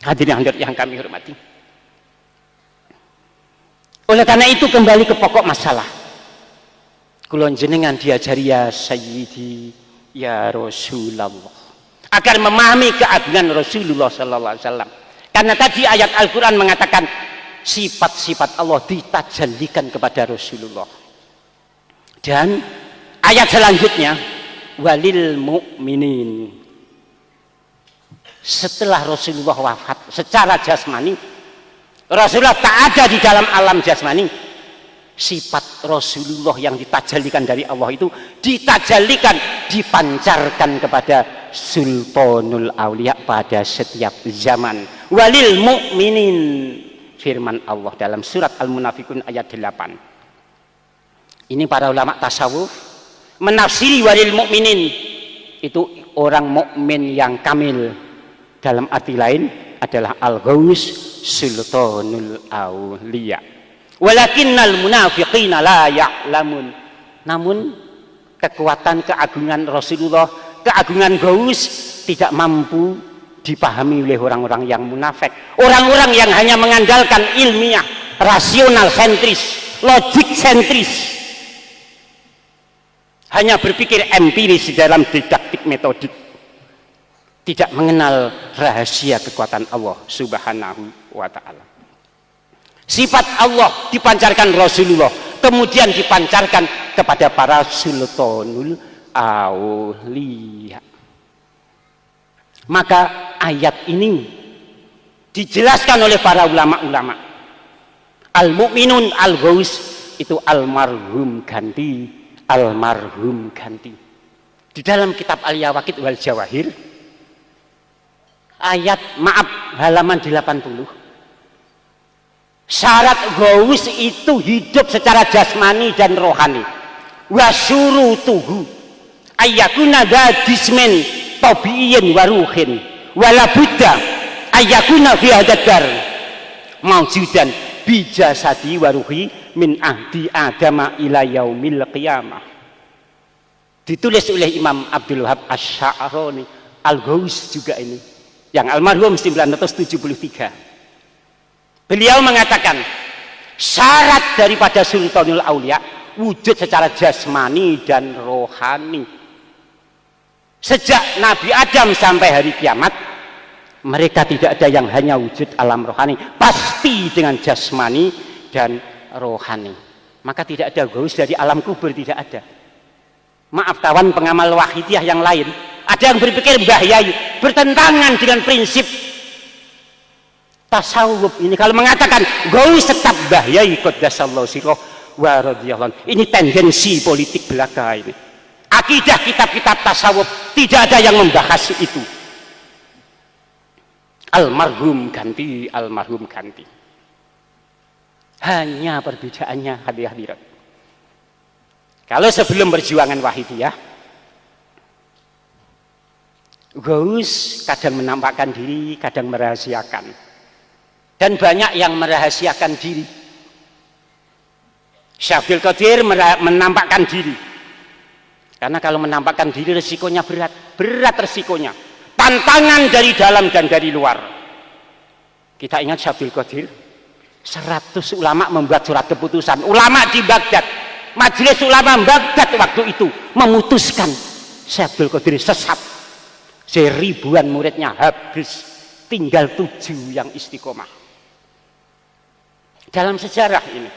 Hadirin yang kami hormati. Oleh karena itu kembali ke pokok masalah. Kulon jenengan diajari ya Sayyidi ya Rasulullah, agar memahami keagungan Rasulullah sallallahu alaihi wasallam. Karena tadi ayat Al-Qur'an mengatakan sifat-sifat Allah ditajallikan kepada Rasulullah. Dan ayat selanjutnya walil mu'minin. Setelah Rasulullah wafat secara jasmani, Rasulullah tak ada di dalam alam jasmani, sifat Rasulullah yang ditajallikan dari Allah itu ditajallikan, dipancarkan kepada Sultanul Aulia pada setiap zaman. Walil mu'minin, firman Allah dalam surat Al-Munafikun ayat 8. Ini para ulama tasawuf menafsiri walil mu'minin itu orang mukmin yang kamil. Dalam arti lain adalah Al-Ghaus Sultanul Aulia. Walakinnal munafiqina la ya'lamun. Namun kekuatan keagungan Rasulullah, keagungan Ghaus tidak mampu dipahami oleh orang-orang yang munafik. Orang-orang yang hanya mengandalkan ilmiah, rasional sentris, logik sentris. Hanya berpikir empiris di dalam didaktik metodik. Tidak mengenal rahasia kekuatan Allah subhanahu wa ta'ala. Sifat Allah dipancarkan Rasulullah, kemudian dipancarkan kepada para Sultanul Aulia. Maka ayat ini dijelaskan oleh para ulama-ulama. Al-mu'minun al-ghaus itu almarhum ganti, almarhum ganti. Di dalam kitab Al-Yawaqid wal Jawahir ayat halaman 80, syarat ghaus itu hidup secara jasmani dan rohani. Wa syurutuhu ayyakuna dzismin tabi'in wa ruhin wala budda ayyakuna fi hadzal maujudan bi jasadi wa ruhi min ahdi adama ila yaumil qiyamah. Ditulis oleh Imam Abdul Wahab Asy-Sya'rani. Al-Ghaus juga ini, yang almarhum 973. Beliau mengatakan syarat daripada Sultanul Aulia wujud secara jasmani dan rohani. Sejak Nabi Adam sampai hari kiamat, mereka tidak ada yang hanya wujud alam rohani, pasti dengan jasmani dan rohani. Maka tidak ada ghaus dari alam kubur, tidak ada. Maaf kawan pengamal wahidiyah yang lain, ada yang berpikir Mbah Yai bertentangan dengan prinsip tasawuf ini kalau mengatakan ghaus tetap Mbah Yai qaddasallahu sirrah wa radhiyallahu. Ini tendensi politik belaka ini. Akidah kitab-kitab tasawuf tidak ada yang membahas itu. Almarhum ganti, almarhum ganti. Hanya perbedaannya hadirat. Kalau sebelum perjuangan wahidiyah, ghaus kadang menampakkan diri, kadang merahasiakan. Dan banyak yang merahasiakan diri. Syekh Abdul Qadir menampakkan diri. Karena kalau menampakkan diri resikonya berat, berat resikonya. Tantangan dari dalam dan dari luar. Kita ingat Syekh Abdul Qadir, 100 ulama membuat surat keputusan. Ulama di Baghdad, majelis ulama Baghdad waktu itu memutuskan Syekh Abdul Qadir sesat. Seribuan muridnya habis, tinggal 7 yang istiqomah. Dalam sejarah ini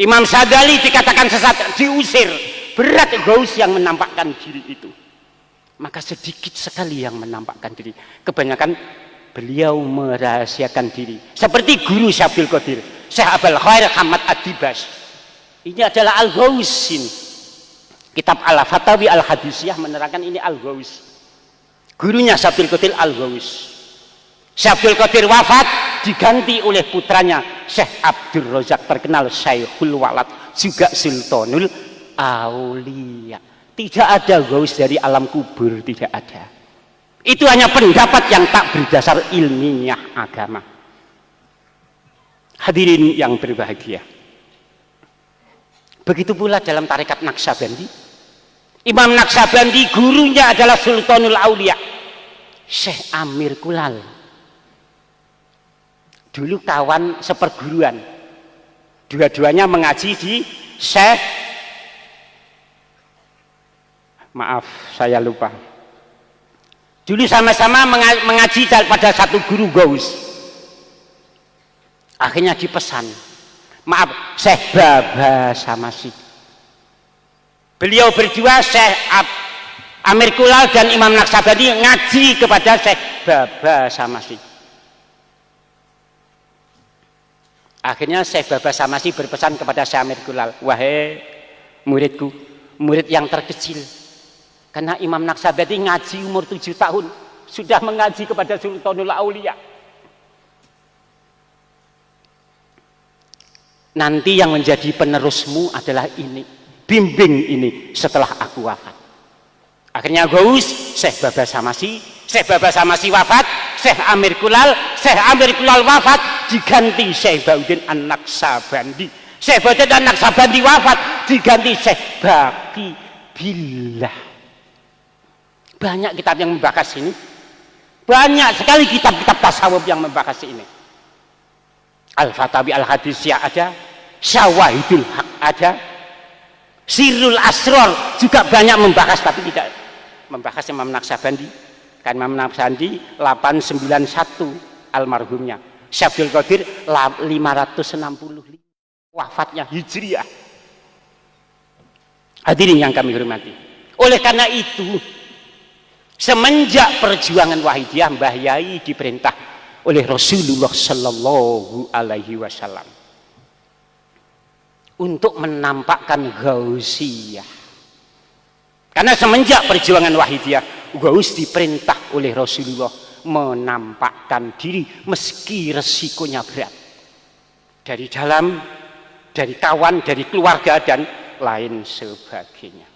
Imam Sadali dikatakan sesat, diusir. Berat ghaus yang menampakkan diri itu. Maka sedikit sekali yang menampakkan diri. Kebanyakan beliau merahasiakan diri. Seperti guru Syekh Abdul Qadir, Syekh Abul Khair Hamad Ad-Dibas. Ini adalah Al-Ghaus ini. Kitab Al-Fatawi Al-Hadisiyah menerangkan ini Al-Ghaus. Gurunya Syekh Abdul Qadir Al-Ghaus. Syekh Abdul Qadir wafat, diganti oleh putranya Syekh Abdul Razak, terkenal Syekhul Walad, juga Sultanul Aulia. Tidak ada ghaus dari alam kubur, tidak ada. Itu hanya pendapat yang tak berdasar ilmiah agama. Hadirin yang berbahagia, begitu pula dalam tarekat Naqsyabandi. Imam Naqsyabandi gurunya adalah Sultanul Aulia Syekh Amir Kulal. dulu kawan seperguruan, dua-duanya mengaji di Syekh, maaf saya lupa, dulu sama-sama mengaji pada satu guru Gaus. Akhirnya dipesan, maaf, Syekh Baba Samasi, beliau berdua Syekh Amir Kulal dan Imam Naksabandi ngaji kepada Syekh Baba Samasi. Akhirnya Syekh Baba Samasi berpesan kepada Syekh Amir Kulal, wahai muridku, murid yang terkecil, karena Imam Naksabandi ngaji umur 7 tahun, sudah mengaji kepada Sultanul Aulia. Nanti yang menjadi penerusmu adalah ini, bimbing ini setelah aku wafat. Akhirnya Gaus, Syekh Baba Samasi, Syekh Baba Samasi wafat, Syekh Amir Kulal wafat, diganti Syekh Bauddin An-Naksabandi. Syekh Bauddin An-Naksabandi wafat, diganti Syekh Baqi Billah. Banyak kitab yang membahas ini, banyak sekali kitab-kitab tasawuf yang membahas ini. Al-Fatawi Al-Hadisiyah ada, Syawahidul Haq ada, Sirrul Asror juga banyak membahas, tapi tidak membahas Imam Naksabandi. Kan Imam Naksabandi 891 almarhumnya, Syekh Abdul Qadir 565 wafatnya Hijriah. Hadirin yang kami hormati, oleh karena itu semenjak perjuangan Wahidiyah, Mbah Yai diperintah oleh Rasulullah Sallallahu Alaihi Wasallam untuk menampakkan Gausiyah. Karena semenjak perjuangan Wahidiyah, Gaus diperintah oleh Rasulullah menampakkan diri meski resikonya berat, dari dalam, dari kawan, dari keluarga dan lain sebagainya.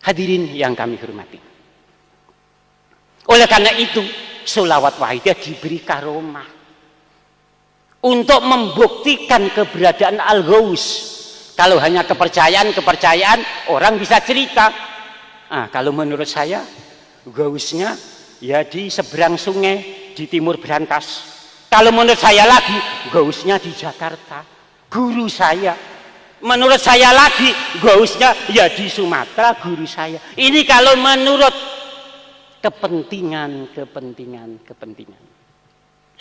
Hadirin yang kami hormati, oleh karena itu sholawat Wahidiyah diberi karomah untuk membuktikan keberadaan Al-Ghaus. Kalau hanya kepercayaan orang bisa cerita. Kalau menurut saya Gausnya ya di seberang sungai di timur Berantas. Kalau menurut saya lagi Gausnya di Jakarta, guru saya. Menurut saya lagi Gausnya ya di Sumatera, guru saya. Ini kalau menurut kepentingan.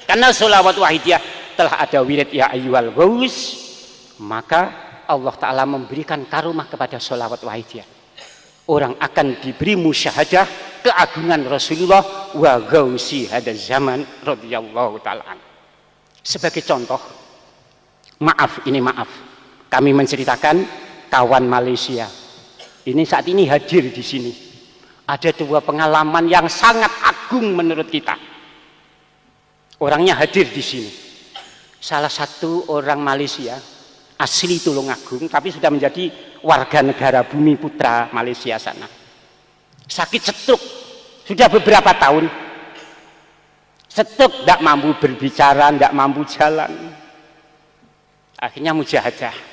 Karena sholawat Wahidiyah telah ada wirid ya ayyuhal Gaus, maka Allah Ta'ala memberikan karomah kepada sholawat Wahidiyah. Orang akan diberi musyahadah keagungan Rasulullah wa Gausi hada zaman radhiyallahu ta'ala. Sebagai contoh, maaf, kami menceritakan kawan Malaysia ini saat ini hadir di sini. Ada dua pengalaman yang sangat agung menurut kita. Orangnya hadir di sini. Salah satu orang Malaysia asli Tulungagung, tapi sudah menjadi warga negara Bumi Putra Malaysia sana. Sakit stroke sudah beberapa tahun. Stroke, tidak mampu berbicara, tidak mampu jalan. Akhirnya mujahadah.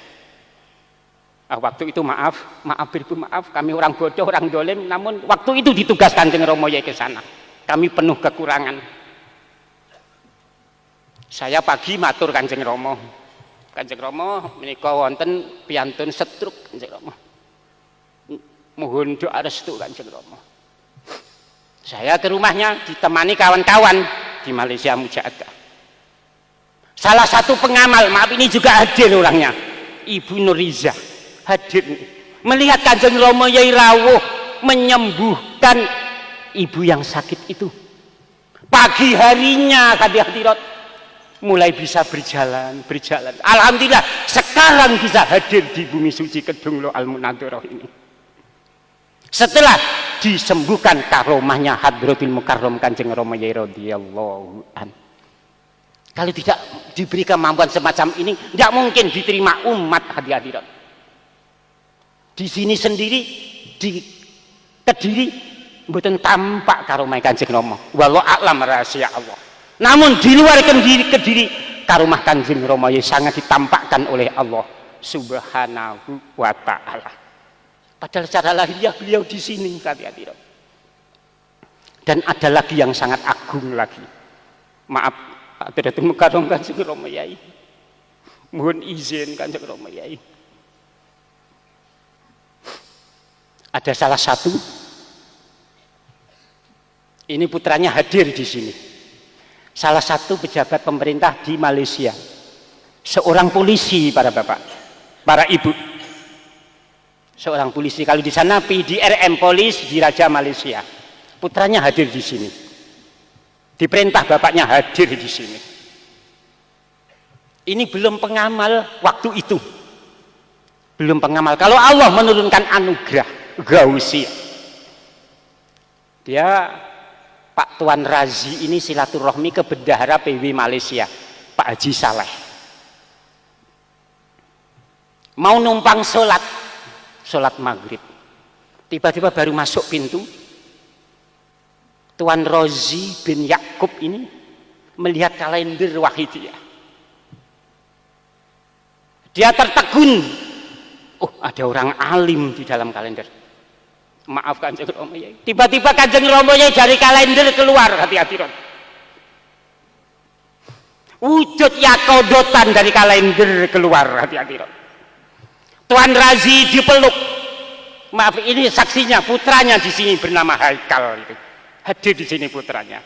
Waktu itu maaf Ibu, kami orang bodoh, orang dolim, namun waktu itu ditugaskan Kanjeng Rama Yai ke sana. Kami penuh kekurangan. Saya pagi matur Kanjeng Rama menika wonten piantun stroke Kanjeng Rama. Mohon doa restu Kanjeng Rama. Saya ke rumahnya ditemani kawan-kawan di Malaysia mujahadah. Salah satu pengamal, maaf ini juga hadir orangnya, Ibu Nuriza hadir melihat Kanjeng Rama Yai rawuh menyembuhkan ibu yang sakit itu. Pagi harinya hadirat mulai bisa berjalan. Alhamdulillah sekarang bisa hadir di bumi suci Kedung Lo Al-Munadharah ini. Setelah disembuhkan karomahnya Hadratul Mukarram Kanjeng Rama Yai radhiyallahu an. Kalau tidak diberi kemampuan semacam ini, tidak mungkin diterima umat hadirat. Di sini sendiri di Kediri mboten tampak karomah Kanjeng Rama. Wallahu a'lam rahasia Allah. Namun di luar Kediri karomah Kanjeng Rama Yai sangat ditampakkan oleh Allah Subhanahu wa taala. Padahal secara lahiriah beliau di sini hadirat. Dan ada lagi yang sangat agung lagi. Maaf Hadratul Mukarram Kanjeng Rama Yai. Mohon izin Kanjeng Rama Yai. Ada salah satu, ini putranya hadir di sini. Salah satu pejabat pemerintah di Malaysia. Seorang polisi para bapak, para ibu. Seorang polisi, kalau di sana PDRM Polis di Raja Malaysia. Putranya hadir di sini. Diperintah bapaknya hadir di sini. Ini belum pengamal waktu itu. Belum pengamal. Kalau Allah menurunkan anugerah Gausiyah. Dia Pak Tuan Razi ini silaturahmi ke Bendahara PW Malaysia, Pak Haji Saleh. Mau numpang sholat maghrib. Tiba-tiba baru masuk pintu, Tuan Rozi bin Yakub ini melihat kalender Wahidiyah. Dia tertegun. Oh, ada orang alim di dalam kalender. Maaf Kanjeng Rama Yai. Tiba-tiba Kanjeng Rama Yai dari kalender keluar, hati-hati Ron. Wujud yakodotan dari kalender keluar, hati-hati Ron. Tuan Razi dipeluk. Maaf, ini saksinya, putranya di sini bernama Haikal itu. Hadir di sini putranya.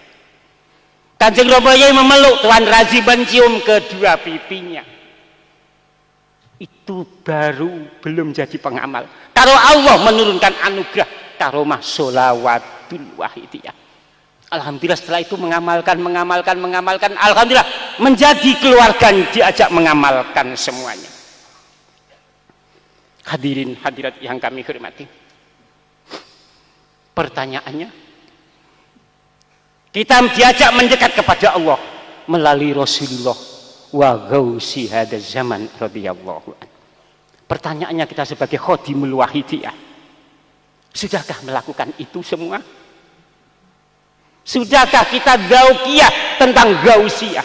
Kanjeng Rama Yai memeluk, Tuan Razi mencium kedua pipinya. Itu baru belum jadi pengamal. Kalau Allah menurunkan anugerah karomah sholawatul wahidiyah. Alhamdulillah setelah itu mengamalkan. Alhamdulillah menjadi keluarga diajak mengamalkan semuanya. Hadirin hadirat yang kami hormati. Pertanyaannya, kita diajak mendekat kepada Allah melalui Rasulullah wa ghausi hadzal zaman radhiyallahu anhu. Pertanyaannya, kita sebagai khodimul wahidiyah, sudahkah melakukan itu semua? Sudahkah kita gaukiyah tentang gausiyah?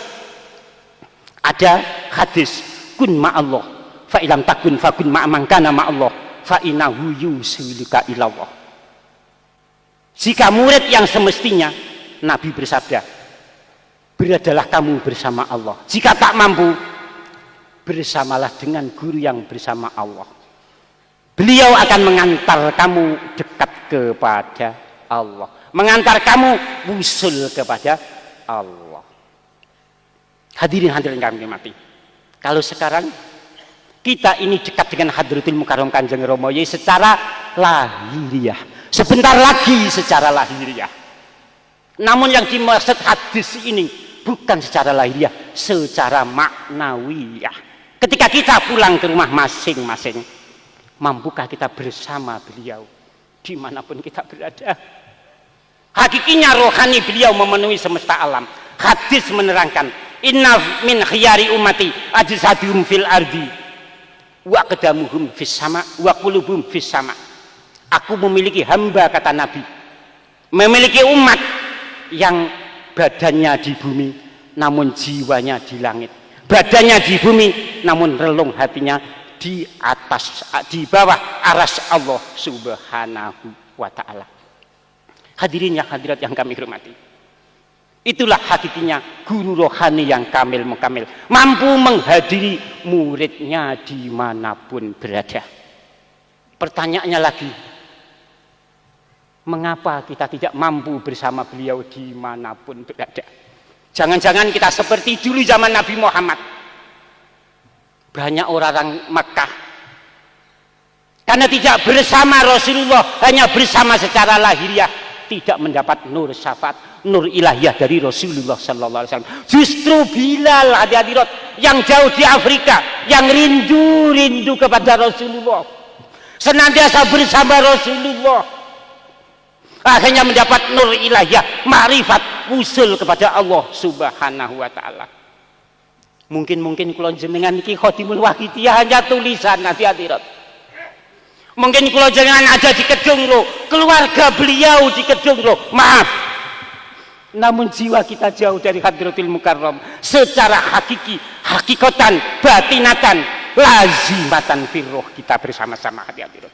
Ada hadis, kun ma'allah fa ilam takun fakun ma'amangkana ma'allah fa innahu yusilika ilallah. Jika murid yang semestinya, Nabi bersabda, beradalah kamu bersama Allah. Jika tak mampu, bersamalah dengan guru yang bersama Allah. Beliau akan mengantar kamu dekat kepada Allah, mengantar kamu usul kepada Allah. Hadirin hadirin kami hormati. Kalau sekarang kita ini dekat dengan Hadratul Mukarram Kanjeng Rama Yai secara lahiriah, sebentar lagi secara lahiriah. Namun yang dimaksud hadis ini bukan secara lahiriah, secara maknawiyah. Ketika kita pulang ke rumah masing-masing, mampukah kita bersama beliau dimanapun kita berada? Hakikinya rohani beliau memenuhi semesta alam. Hadis menerangkan, inna min khiyari ummati ajsadum fil ardi wa qadamuhum fis sama wa qulubuhum fis sama. Aku memiliki hamba, kata Nabi, memiliki umat yang badannya di bumi namun jiwanya di langit, badannya di bumi namun relung hatinya di atas, di bawah aras Allah subhanahu wa ta'ala. Hadirin yang hadirat yang kami hormati, itulah hakikinya guru rohani yang kamil mukamil, mampu menghadiri muridnya dimanapun berada. Pertanyaannya lagi, mengapa kita tidak mampu bersama beliau dimanapun berada? Jangan-jangan kita seperti dulu zaman Nabi Muhammad. Banyak orang Makkah, karena tidak bersama Rasulullah, hanya bersama secara lahiriah, tidak mendapat nur syafaat, nur ilahiyah dari Rasulullah sallallahu alaihi wasallam. Justru Bilal hadirat yang jauh di Afrika, yang rindu kepada Rasulullah, senantiasa bersama Rasulullah, akhirnya mendapat nur ilahiyah, ma'rifat, usul kepada Allah subhanahu wa ta'ala. Mungkin kula jenengan iki khodimul wahidiyah hanya tulisan, hadirat. Mungkin kula jenengan ada di Kedung Roh, keluarga beliau di Kedung Roh, maaf, namun jiwa kita jauh dari Hadratul Mukarram secara hakiki, hakikatan, batinatan, lazimatan firroh, kita bersama-sama, hadirat.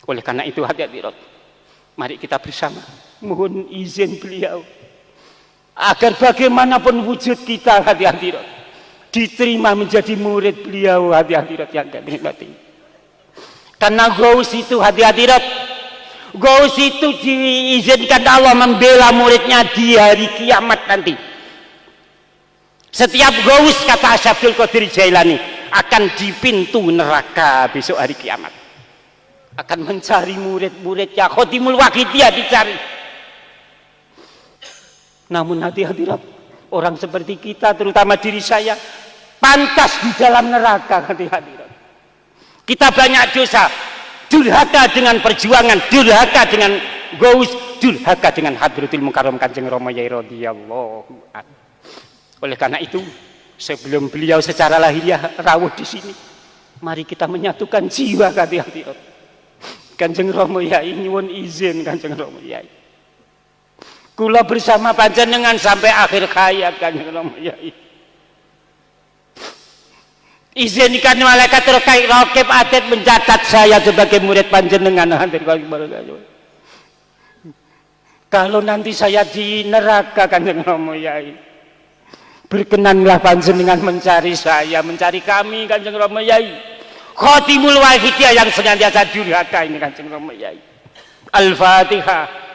Oleh karena itu, hadirat, mari kita bersama mohon izin beliau agar bagaimanapun wujud kita hati-hati diterima menjadi murid beliau hati-hati yang dinikmati. Karena Ghaus itu hati-hati Ghaus itu diizinkan Allah membela muridnya di hari kiamat nanti. Setiap Ghaus, kata Syabdul Qadir Jailani, akan di pintu neraka besok hari kiamat, akan mencari murid-muridnya. Khotimul Waqidiyah dicari. Namun hati-hati orang seperti kita, terutama diri saya, pantas di dalam neraka. Hati-hati kita banyak dosa, durhaka dengan perjuangan, durhaka dengan Ghaus, durhaka dengan Hadratul Mukarram Kanjeng Rama Yai radhiyallahu anhu. Oleh karena itu, sebelum beliau secara lahiriah rawuh di sini, mari kita menyatukan jiwa. Hati-hati Kanjeng Rama Yai nyuwun izin, Kanjeng Rama Yai, kula bersama panjenengan sampai akhir hayat. Kanjeng Rama Yai, izinkan malaikat Raqib Atid mencatat saya sebagai murid panjenengan. Kalau nanti saya di neraka, Kanjeng Rama Yai, berkenanlah panjenengan mencari saya, mencari kami, Kanjeng Rama Yai, Khotimul Waqidiyah yang senantiasa durhaka ini, Kanjeng Rama Yai. Al-Fatihah.